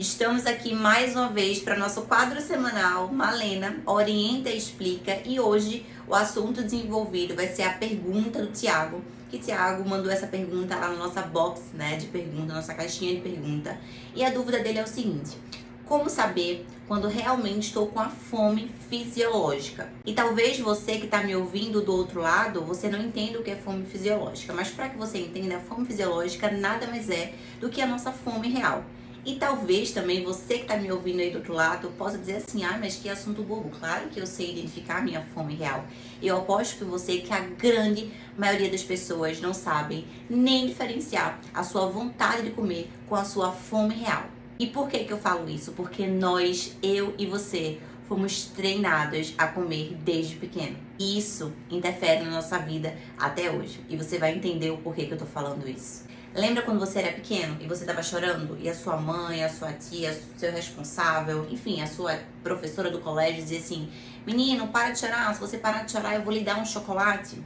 Estamos aqui mais uma vez para nosso quadro semanal Malena Orienta e Explica, e hoje o assunto desenvolvido vai ser a pergunta do Tiago, que Tiago mandou essa pergunta lá na nossa box, de pergunta, nossa caixinha de pergunta. E a dúvida dele é o seguinte: como saber quando realmente estou com a fome fisiológica? E talvez você que está me ouvindo do outro lado, você não entenda o que é fome fisiológica, mas para que você entenda, a fome fisiológica nada mais é do que a nossa fome real. E talvez também você que está me ouvindo aí do outro lado possa dizer assim: mas que assunto bobo. Claro que eu sei identificar a minha fome real. Eu aposto que você, que a grande maioria das pessoas não sabem nem diferenciar a sua vontade de comer com a sua fome real. E por que eu falo isso? Porque nós, eu e você, fomos treinados a comer desde pequeno. E isso interfere na nossa vida até hoje. E você vai entender o porquê que eu tô falando isso. Lembra quando você era pequeno e você estava chorando e a sua mãe, a sua tia, seu responsável, enfim, a sua professora do colégio dizia assim: menino, para de chorar, se você parar de chorar eu vou lhe dar um chocolate.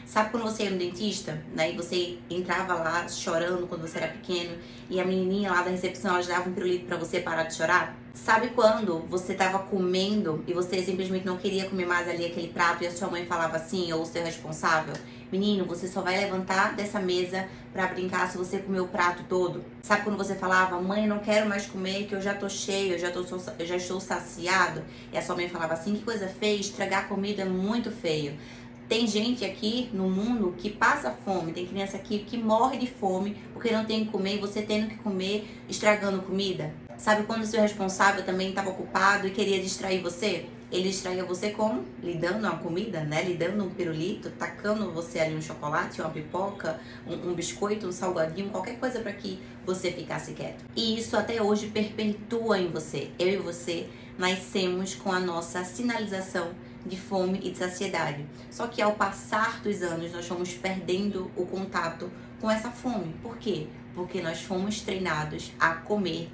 Sabe quando você ia no dentista, e você entrava lá chorando quando você era pequeno e a menininha lá da recepção, ela dava um pirulito pra você parar de chorar? Sabe quando você tava comendo e você simplesmente não queria comer mais ali aquele prato e a sua mãe falava assim, ou o seu responsável: menino, você só vai levantar dessa mesa pra brincar se você comer o prato todo? Sabe quando você falava: mãe, não quero mais comer, que eu já tô cheio, eu já estou saciado? E a sua mãe falava assim: que coisa feia, estragar comida é muito feio. Tem gente aqui no mundo que passa fome, tem criança aqui que morre de fome porque não tem que comer e você tendo que comer, estragando comida. Sabe quando o seu responsável também estava ocupado e queria distrair você? Ele distraía você como? Lhe dando uma comida, lhe dando um pirulito, tacando você ali um chocolate, uma pipoca, um biscoito, um salgadinho, qualquer coisa para que você ficasse quieto. E isso até hoje perpetua em você. Eu e você nascemos com a nossa sinalização de fome e de saciedade. Só que ao passar dos anos, nós fomos perdendo o contato com essa fome. Por quê? Porque nós fomos treinados a comer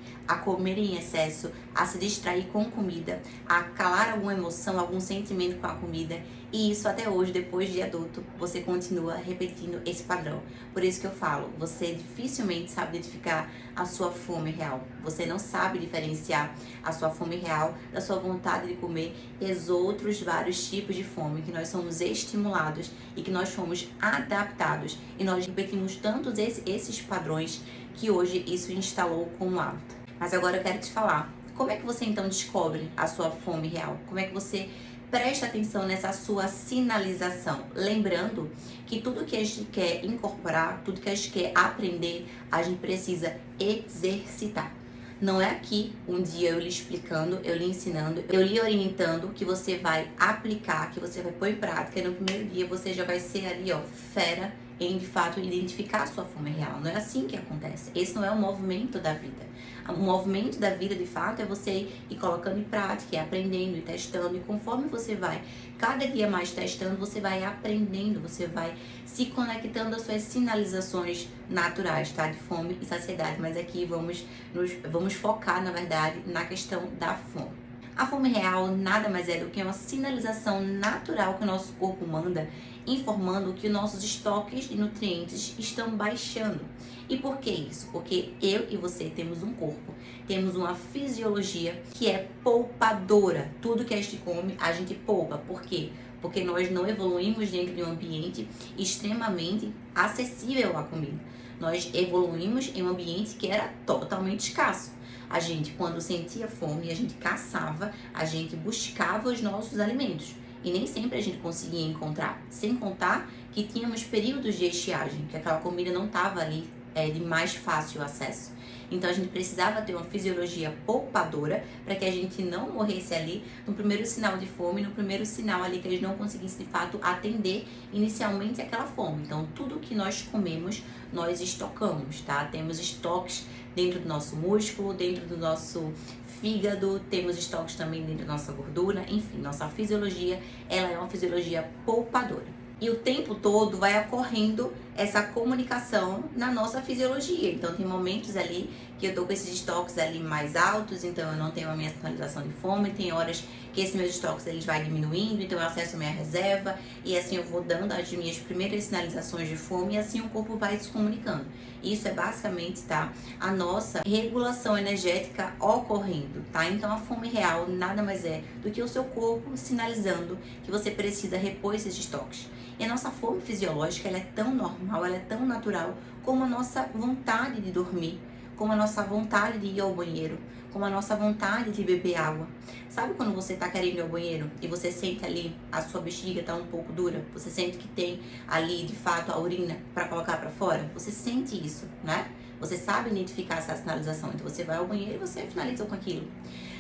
em excesso, a se distrair com comida, a calar alguma emoção, algum sentimento com a comida. E isso até hoje, depois de adulto, você continua repetindo esse padrão. Por isso que eu falo, você dificilmente sabe identificar a sua fome real. Você não sabe diferenciar a sua fome real da sua vontade de comer e os outros vários tipos de fome que nós somos estimulados e que nós fomos adaptados. E nós repetimos tantos esses padrões que hoje isso instalou como hábito. Mas agora eu quero te falar, como é que você então descobre a sua fome real? Como é que você presta atenção nessa sua sinalização? Lembrando que tudo que a gente quer incorporar, tudo que a gente quer aprender, a gente precisa exercitar. Não é aqui um dia eu lhe explicando, eu lhe ensinando, eu lhe orientando que você vai aplicar, que você vai pôr em prática, e no primeiro dia você já vai ser ali, fera em de fato identificar a sua fome real. Não é assim que acontece. Esse não é o movimento da vida. O movimento da vida, de fato, é você ir colocando em prática, ir aprendendo e testando. E conforme você vai cada dia mais testando, você vai aprendendo, você vai se conectando às suas sinalizações naturais, tá? De fome e saciedade. Mas aqui vamos focar, na verdade, na questão da fome. A fome real nada mais é do que uma sinalização natural que o nosso corpo manda, informando que nossos estoques de nutrientes estão baixando. E por que isso? Porque eu e você temos um corpo, temos uma fisiologia que é poupadora. Tudo que a gente come, a gente poupa. Por quê? Porque nós não evoluímos dentro de um ambiente extremamente acessível à comida. Nós evoluímos em um ambiente que era totalmente escasso. A gente, quando sentia fome, a gente caçava, a gente buscava os nossos alimentos. E nem sempre a gente conseguia encontrar. Sem contar que tínhamos períodos de estiagem, que aquela comida não estava ali de mais fácil acesso. Então a gente precisava ter uma fisiologia poupadora para que a gente não morresse ali no primeiro sinal de fome, no primeiro sinal ali que a gente não conseguisse de fato atender inicialmente aquela fome. Então tudo que nós comemos, nós estocamos, tá? Temos estoques dentro do nosso músculo, dentro do nosso fígado, temos estoques também dentro da nossa gordura, enfim, nossa fisiologia, ela é uma fisiologia poupadora. E o tempo todo vai ocorrendo essa comunicação na nossa fisiologia. Então tem momentos ali que eu tô com esses estoques ali mais altos, então eu não tenho a minha sinalização de fome, tem horas que esses meus estoques eles vai diminuindo, então eu acesso a minha reserva e assim eu vou dando as minhas primeiras sinalizações de fome e assim o corpo vai se comunicando. Isso é basicamente, tá, a nossa regulação energética ocorrendo, tá? Então a fome real nada mais é do que o seu corpo sinalizando que você precisa repor esses estoques. E a nossa fome fisiológica, ela é tão normal, ela é tão natural como a nossa vontade de dormir, como a nossa vontade de ir ao banheiro, como a nossa vontade de beber água. Sabe quando você tá querendo ir ao banheiro e você sente ali a sua bexiga tá um pouco dura? Você sente que tem ali, de fato, a urina para colocar para fora? Você sente isso, né? Você sabe identificar essa sinalização, então você vai ao banheiro e você finaliza com aquilo.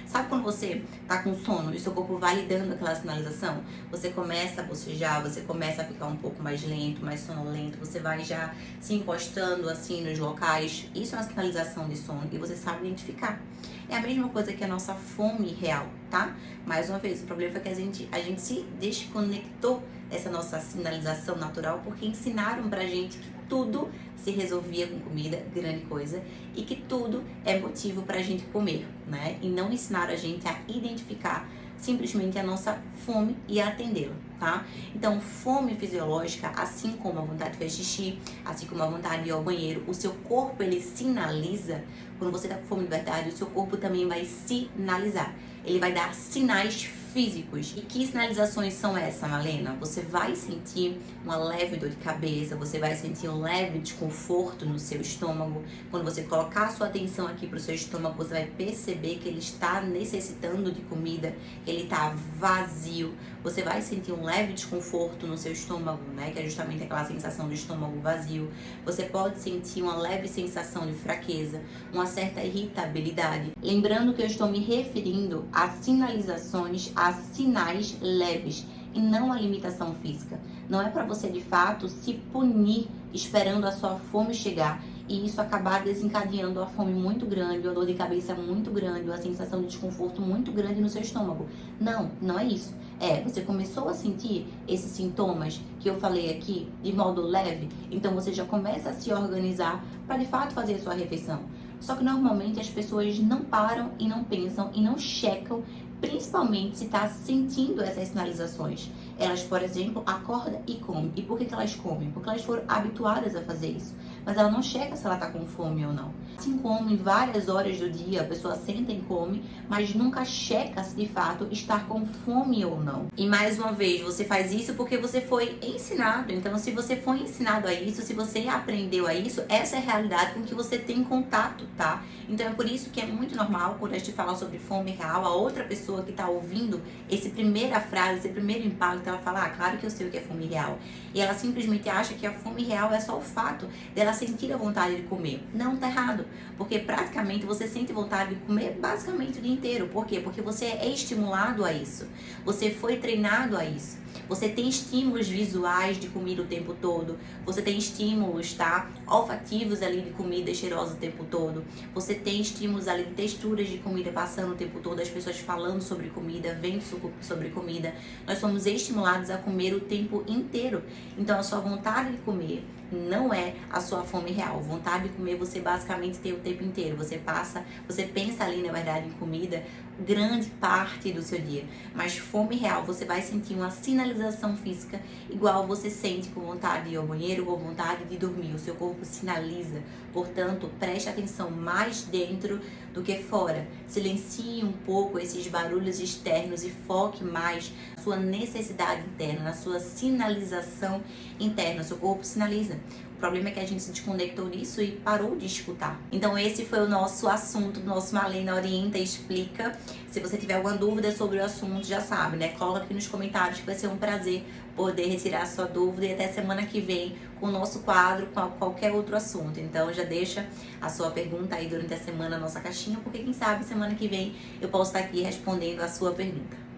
Sabe quando você tá com sono e seu corpo vai lidando aquela sinalização? Você começa a bocejar, você começa a ficar um pouco mais lento, mais sonolento, você vai já se encostando assim nos locais. Isso é uma sinalização de sono e você sabe identificar. É a mesma coisa que a nossa fome real, tá? Mais uma vez, o problema foi que a gente se desconectou dessa nossa sinalização natural porque ensinaram pra gente que tudo se resolvia com comida, grande coisa, e que tudo é motivo pra gente comer, né? E não ensinaram a gente a identificar simplesmente a nossa fome e a atendê-la, tá? Então, fome fisiológica, assim como a vontade de fazer xixi, assim como a vontade de ir ao banheiro, o seu corpo, ele sinaliza. Quando você tá com fome de verdade, o seu corpo também vai sinalizar. Ele vai dar sinais físicos. E que sinalizações são essas, Malena? Você vai sentir uma leve dor de cabeça, você vai sentir um leve desconforto no seu estômago. Quando você colocar a sua atenção aqui para o seu estômago, você vai perceber que ele está necessitando de comida, que ele está vazio. Você vai sentir um leve desconforto no seu estômago, né? Que é justamente aquela sensação do estômago vazio. Você pode sentir uma leve sensação de fraqueza, uma certa irritabilidade. Lembrando que eu estou me referindo a sinalizações, a sinais leves e não a limitação física. Não é para você de fato se punir esperando a sua fome chegar e isso acabar desencadeando uma fome muito grande, uma dor de cabeça muito grande, uma sensação de desconforto muito grande no seu estômago. Não, não é isso. Você começou a sentir esses sintomas que eu falei aqui de modo leve, então você já começa a se organizar para de fato fazer a sua refeição. Só que normalmente as pessoas não param e não pensam e não checam, principalmente se está sentindo essas sinalizações. Elas, por exemplo, acordam e comem. E por que elas comem? Porque elas foram habituadas a fazer isso. Mas ela não checa se ela está com fome ou não. Assim como em várias horas do dia a pessoa senta e come, mas nunca checa se de fato está com fome ou não. E mais uma vez, você faz isso porque você foi ensinado. Então, se você foi ensinado a isso, se você aprendeu a isso, essa é a realidade com que você tem contato, tá? Então é por isso que é muito normal quando a gente fala sobre fome real, a outra pessoa que está ouvindo essa primeira frase, esse primeiro impacto, ela fala, claro que eu sei o que é fome real. E ela simplesmente acha que a fome real é só o fato dela sentir a vontade de comer. Não, tá errado. Porque praticamente você sente vontade de comer basicamente o dia inteiro. Por quê? Porque você é estimulado a isso. Você foi treinado a isso. Você tem estímulos visuais de comida o tempo todo. Você tem estímulos, tá? Olfativos ali de comida cheirosa o tempo todo. Você tem estímulos ali de texturas de comida passando o tempo todo. As pessoas falando sobre comida, vendo sobre comida. Nós somos estimulados a comer o tempo inteiro. Então a sua vontade de comer não é a sua fome real. Vontade de comer você basicamente tem o tempo inteiro. Você pensa ali na verdade em comida grande parte do seu dia. Mas fome real, você vai sentir uma sinalização física igual você sente com vontade de ir ao banheiro, com vontade de dormir. O seu corpo sinaliza. Portanto, preste atenção mais dentro do que fora. Silencie um pouco esses barulhos externos e foque mais na sua necessidade interna, na sua sinalização interna. O seu corpo sinaliza. O problema é que a gente se desconectou disso e parou de escutar. Então esse foi o nosso assunto do nosso Malena Orienta e Explica. Se você tiver alguma dúvida sobre o assunto, já sabe, né? Coloca aqui nos comentários que vai ser um prazer poder retirar a sua dúvida e até semana que vem com o nosso quadro, com qualquer outro assunto. Então já deixa a sua pergunta aí durante a semana na nossa caixinha, porque quem sabe semana que vem eu posso estar aqui respondendo a sua pergunta.